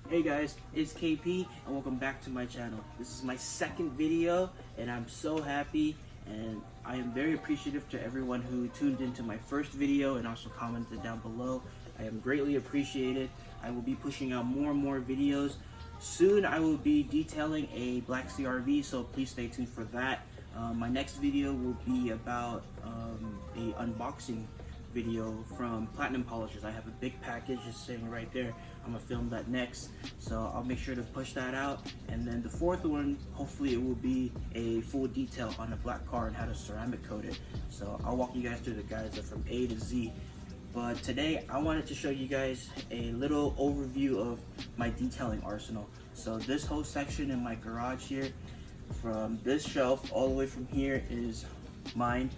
Hey guys, it's KP and welcome back to my channel. This is my second video and I'm so happy and I am very appreciative to everyone who tuned into my first video and also commented down below. I am greatly appreciated. I will be pushing out more and more videos. Soon I will be detailing a black CRV, so please stay tuned for that. My next video will be about a unboxing video from Platinum Polishers. I have a big package just sitting right there. I'm gonna film that next, so I'll make sure to push that out. And then the fourth one, hopefully it will be a full detail on a black car and how to ceramic coat it. So I'll walk you guys through the guides from A to Z. But today I wanted to show you guys a little overview of my detailing arsenal. So this whole section in my garage here, from this shelf all the way from here, is mine.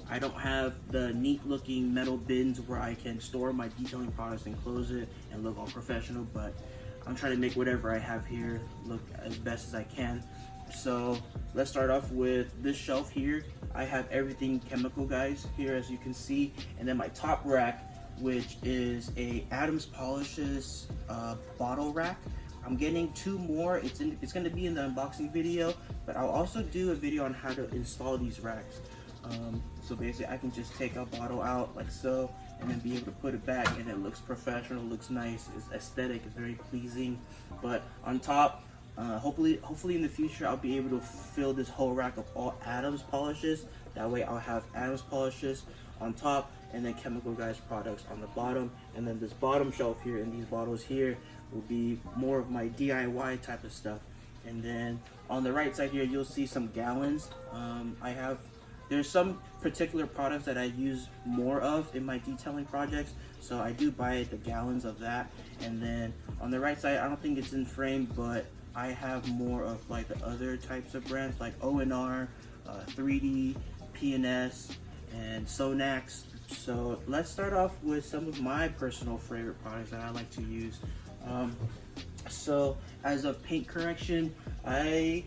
I don't have the neat looking metal bins where I can store my detailing products and close it and look all professional, but I'm trying to make whatever I have here look as best as I can. So let's start off with this shelf here. I have everything Chemical Guys here, as you can see, and then my top rack, which is a Adams Polishes bottle rack. I'm getting two more. It's going to be in the unboxing video, but I'll also do a video on how to install these racks. So basically I can just take a bottle out like so and then be able to put it back, and it looks professional, looks nice, it's aesthetic, it's very pleasing. But on top, hopefully in the future I'll be able to fill this whole rack of all Adams polishes. That way I'll have Adams polishes on top and then Chemical Guys products on the bottom, and then this bottom shelf here and these bottles here will be more of my DIY type of stuff. And then on the right side here you'll see some gallons. There's some particular products that I use more of in my detailing projects, so I do buy the gallons of that. And then on the right side, I don't think it's in frame, but I have more of like the other types of brands like ONR, 3D, P&S, and Sonax. So let's start off with some of my personal favorite products that I like to use. So as a paint correction, I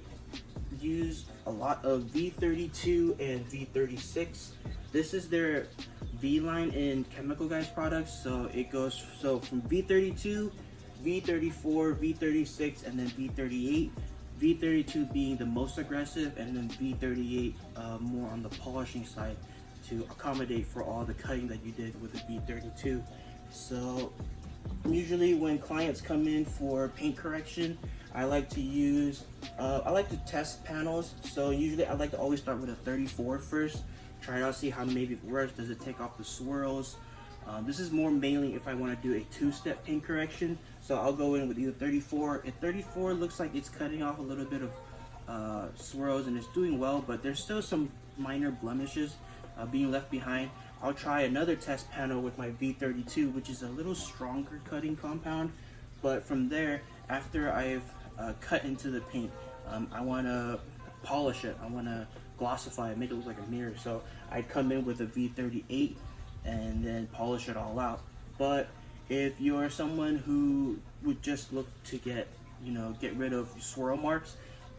use a lot of V32 and V36. This is their V line in Chemical Guys products. So it goes from V32, V34, V36, and then V38. V32 being the most aggressive, and then V38 more on the polishing side to accommodate for all the cutting that you did with the V32. So usually when clients come in for paint correction, I like to test panels. So usually I like to always start with a 34 first, try it out, see how maybe it works. Does it take off the swirls? This is more mainly if I want to do a two-step paint correction. So I'll go in with either 34. If 34 looks like it's cutting off a little bit of swirls and it's doing well, but there's still some minor blemishes being left behind, I'll try another test panel with my V32, which is a little stronger cutting compound. But from there, after I've cut into the paint, I want to polish it, I want to glossify it, make it look like a mirror. So I'd come in with a V38 and then polish it all out. But if you're someone who would just look to get rid of swirl marks,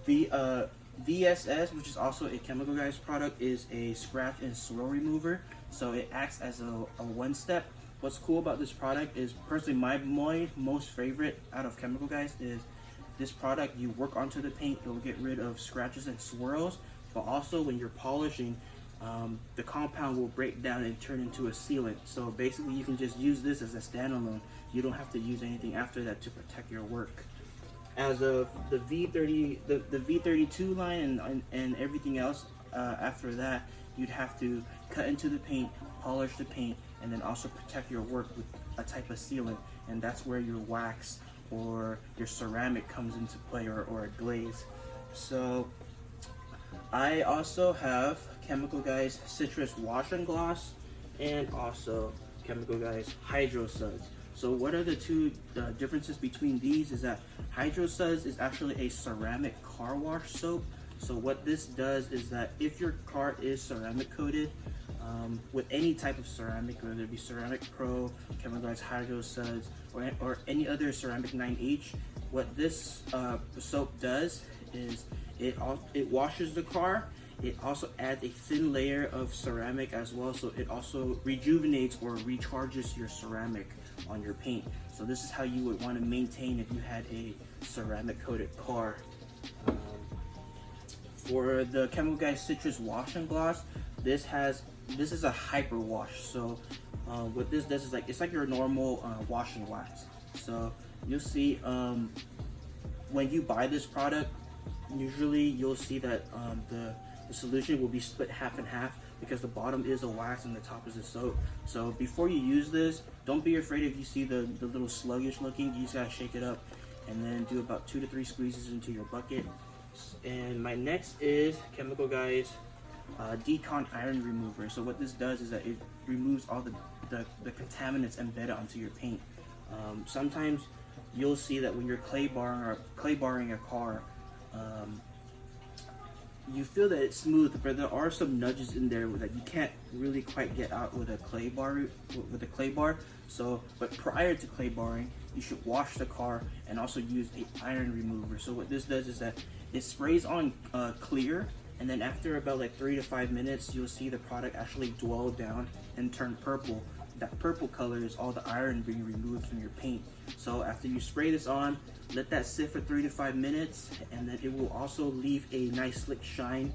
VSS, which is also a Chemical Guys product, is a scratch and swirl remover. So it acts as a one-step. What's cool about this product is, personally, my most favorite out of Chemical Guys is this product. You work onto the paint, it'll get rid of scratches and swirls, but also when you're polishing, the compound will break down and turn into a sealant. So basically you can just use this as a standalone. You don't have to use anything after that to protect your work. As of the V32 line and everything else after that, you'd have to cut into the paint, polish the paint, and then also protect your work with a type of sealant, and that's where your wax or your ceramic comes into play, or a glaze. So I also have Chemical Guys Citrus Wash and Gloss, and also Chemical Guys Hydro Suds. So what are the two differences between these is that Hydro Suds is actually a ceramic car wash soap. So what this does is that if your car is ceramic coated with any type of ceramic, whether it be Ceramic Pro, Chemical Guys Hydro Suds, or any other ceramic 9H, what this soap does is it washes the car. It also adds a thin layer of ceramic as well, so it also rejuvenates or recharges your ceramic on your paint. So this is how you would want to maintain if you had a ceramic coated car. For the Chemical Guys Citrus Wash and Gloss, this is a hyper wash. So what this does is it's like your normal wash and wax. So you'll see when you buy this product, usually you'll see that the solution will be split half and half, because the bottom is a wax and the top is a soap. So before you use this, don't be afraid if you see the little sluggish looking. You just gotta shake it up and then do about 2 to 3 squeezes into your bucket. And my next is Chemical Guys Decon Iron Remover. So what this does is that it removes all the contaminants embedded onto your paint. Sometimes you'll see that when you're clay barring a car, you feel that it's smooth, but there are some nudges in there that you can't really quite get out with a clay bar. So, but prior to clay barring, you should wash the car and also use an iron remover. So what this does is that it sprays on clear, and then after about like 3 to 5 minutes, you'll see the product actually dwell down and turn purple. That purple color is all the iron being removed from your paint. So after you spray this on, let that sit for 3 to 5 minutes, and then it will also leave a nice slick shine,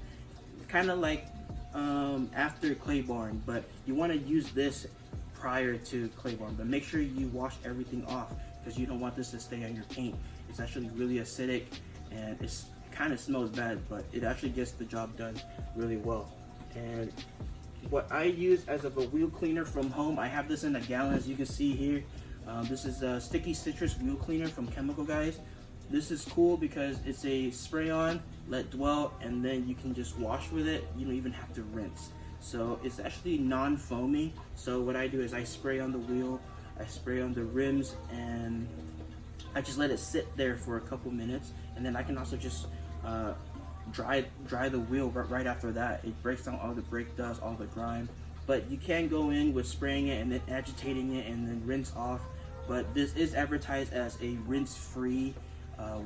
kind of like after clay barring. But you want to use this prior to clay barring, but make sure you wash everything off, because you don't want this to stay on your paint. It's actually really acidic, and it's kind of smells bad, but it actually gets the job done really well. And what I use as of a wheel cleaner from home, I have this in a gallon, as you can see here. This is a Sticky Citrus Wheel Cleaner from Chemical Guys. This is cool because it's a spray on, let dwell, and then you can just wash with it. You don't even have to rinse. So it's actually non-foamy. So what I do is I spray on the wheel, I spray on the rims, and I just let it sit there for a couple minutes, and then I can also just dry the wheel right after that. It breaks down all the brake dust, all the grime. But you can go in with spraying it and then agitating it and then rinse off. But this is advertised as a rinse-free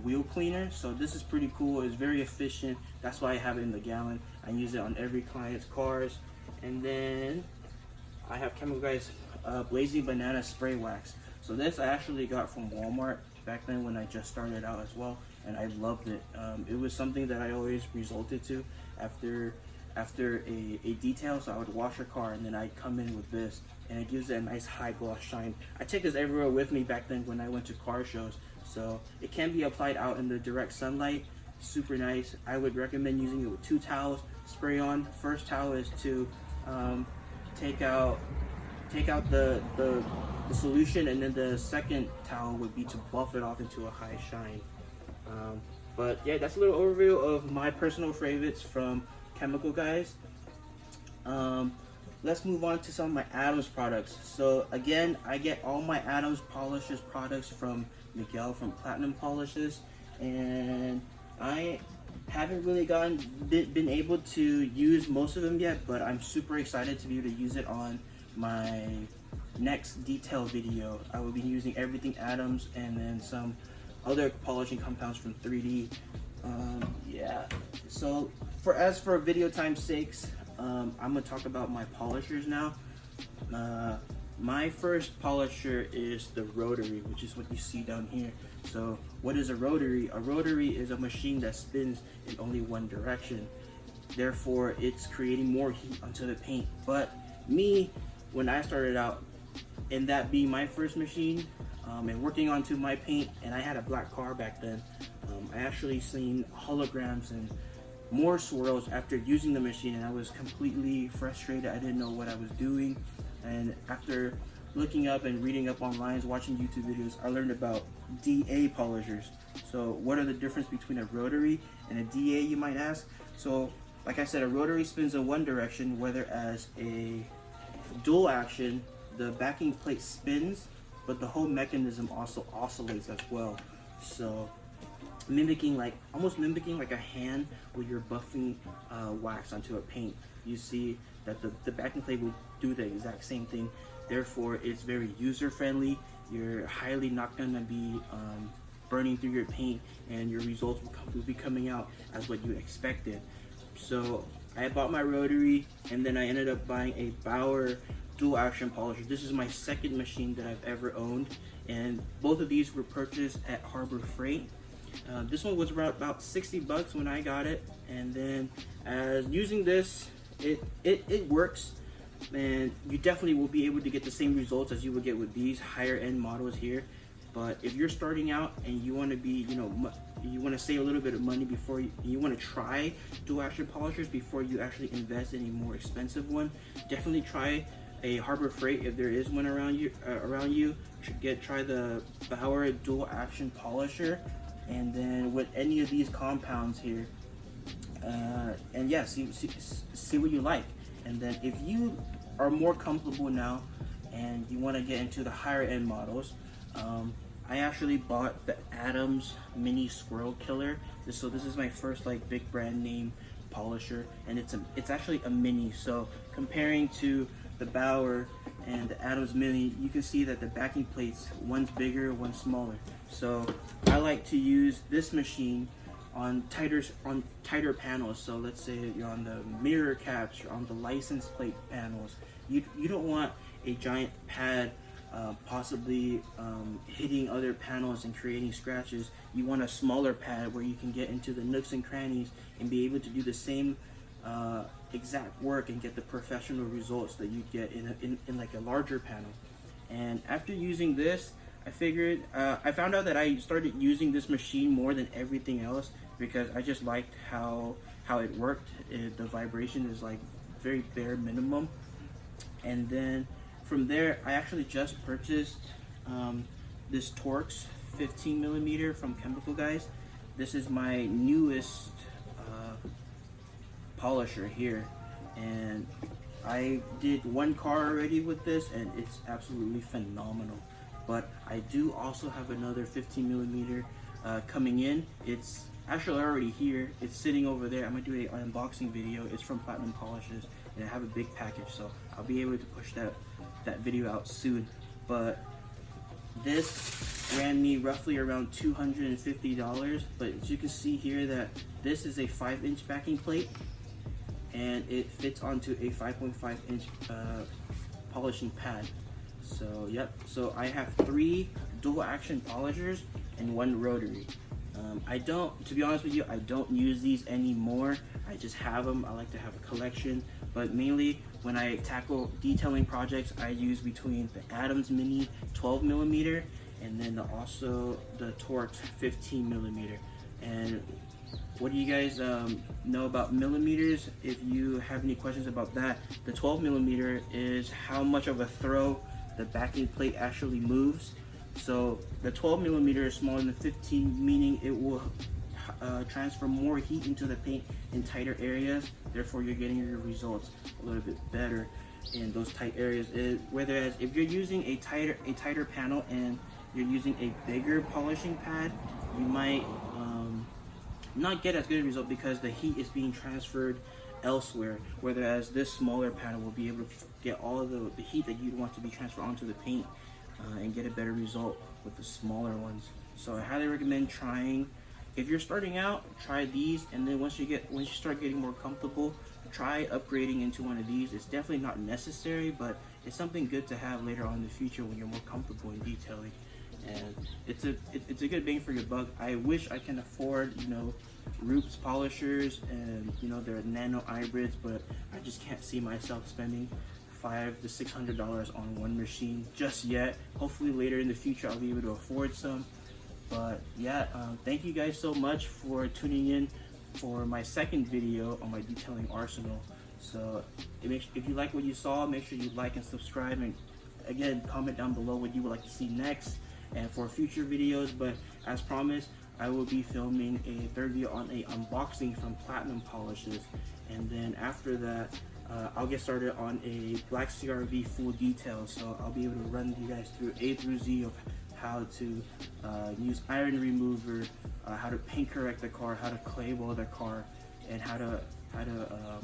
wheel cleaner, so this is pretty cool. It's very efficient. That's why I have it in the gallon. I use it on every client's cars. And then I have Chemical Guys Blazing Banana Spray Wax. So this I actually got from Walmart back then when I just started out as well, and I loved it. It was something that I always resorted to after a detail. So I would wash a car and then I'd come in with this, and it gives it a nice high gloss shine. I take this everywhere with me back then when I went to car shows. So it can be applied out in the direct sunlight. Super nice. I would recommend using it with 2 towels. Spray on. First towel is to take out the solution, and then the second towel would be to buff it off into a high shine. But yeah, that's a little overview of my personal favorites from Chemical Guys. Let's move on to some of my Adams products. So again, I get all my Adams Polishes products from Miguel from Platinum Polishes, and I haven't really been able to use most of them yet, but I'm super excited to be able to use it on my next detail video. I will be using everything Adams and then some other polishing compounds from 3D. Yeah, so as for video time's sakes, I'm gonna talk about my polishers now. My first polisher is the rotary, which is what you see down here. So what is a rotary? A rotary is a machine that spins in only one direction. Therefore, it's creating more heat onto the paint. But me, when I started out, and that being my first machine, and working onto my paint, and I had a black car back then, I actually seen holograms and more swirls after using the machine, and I was completely frustrated. I didn't know what I was doing. And after looking up and reading up online, watching YouTube videos, I learned about DA polishers. So what are the difference between a rotary and a DA, you might ask? So like I said, a rotary spins in one direction, whereas a dual action, the backing plate spins, but the whole mechanism also oscillates as well. So almost mimicking like a hand where you're buffing wax onto a paint. You see that the backing plate will do the exact same thing. Therefore, it's very user friendly. You're highly not gonna be burning through your paint, and your results will be coming out as what you expected. So I bought my rotary, and then I ended up buying a Bauer dual action polishers. This is my second machine that I've ever owned, and both of these were purchased at Harbor Freight. This one was around about 60 bucks when I got it, and then as using this, it works, and you definitely will be able to get the same results as you would get with these higher end models here. But if you're starting out and you want to be, you want to save a little bit of money before you want to try dual action polishers before you actually invest in a more expensive one, definitely try a Harbor Freight if there is one around you. Try the Bauer dual action polisher, and then with any of these compounds here, and yeah, see what you like. And then if you are more comfortable now and you want to get into the higher end models, I actually bought the Adams Mini Squirrel Killer. So this is my first like big brand name polisher, and it's actually a mini. So comparing to the Bauer and the Adams Mini, you can see that the backing plates, one's bigger, one's smaller. So I like to use this machine on tighter panels. So let's say you're on the mirror caps, you're on the license plate panels. You don't want a giant pad possibly hitting other panels and creating scratches. You want a smaller pad where you can get into the nooks and crannies and be able to do the same exact work and get the professional results that you get in like a larger panel. And after using this, I figured I found out that I started using this machine more than everything else because I just liked how it worked. The vibration is like very bare minimum. And then from there, I actually just purchased this Torx 15 millimeter from Chemical Guys. This is my newest polisher here, and I did one car already with this, and it's absolutely phenomenal. But I do also have another 15 millimeter coming in. It's actually already here. It's sitting over there. I'm gonna do an unboxing video. It's from Platinum Polishes, and I have a big package, so I'll be able to push that video out soon. But this ran me roughly around $250. But as you can see here, that this is a 5-inch backing plate, and it fits onto a 5.5-inch polishing pad. So yep, so I have 3 dual action polishers and 1 rotary. To be honest with you, I don't use these anymore. I just have them. I like to have a collection, but mainly when I tackle detailing projects, I use between the Adams Mini 12 millimeter and then also the Torx 15 millimeter. And what do you guys know about millimeters? If you have any questions about that, the 12 millimeter is how much of a throw the backing plate actually moves. So the 12 millimeter is smaller than 15, meaning it will transfer more heat into the paint in tighter areas. Therefore, you're getting your results a little bit better in those tight areas. Whereas if you're using a tighter panel and you're using a bigger polishing pad, you might not get as good a result because the heat is being transferred elsewhere. Whereas this smaller panel will be able to get all of the heat that you'd want to be transferred onto the paint and get a better result with the smaller ones. So I highly recommend trying. If you're starting out, try these, and then once you start getting more comfortable, try upgrading into one of these. It's definitely not necessary, but it's something good to have later on in the future when you're more comfortable in detailing. And it's a good bang for your buck. I wish I can afford, Rupes polishers and their nano hybrids, but I just can't see myself spending $500 to $600 on one machine just yet. Hopefully later in the future I'll be able to afford some. But yeah, thank you guys so much for tuning in for my second video on my detailing arsenal. So if you like what you saw, make sure you like and subscribe, and again, comment down below what you would like to see next and for future videos. But as promised, I will be filming a third video on a unboxing from Platinum Polishes, and then after that I'll get started on a black CRV full detail. So I'll be able to run you guys through A through Z of how to use iron remover, how to paint correct the car, how to clay weld the car, and how to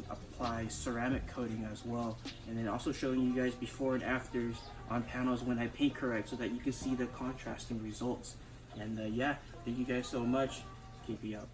apply ceramic coating as well. And then also showing you guys before and afters on panels when I paint correct, so that you can see the contrasting results. And yeah, thank you guys so much. KP out.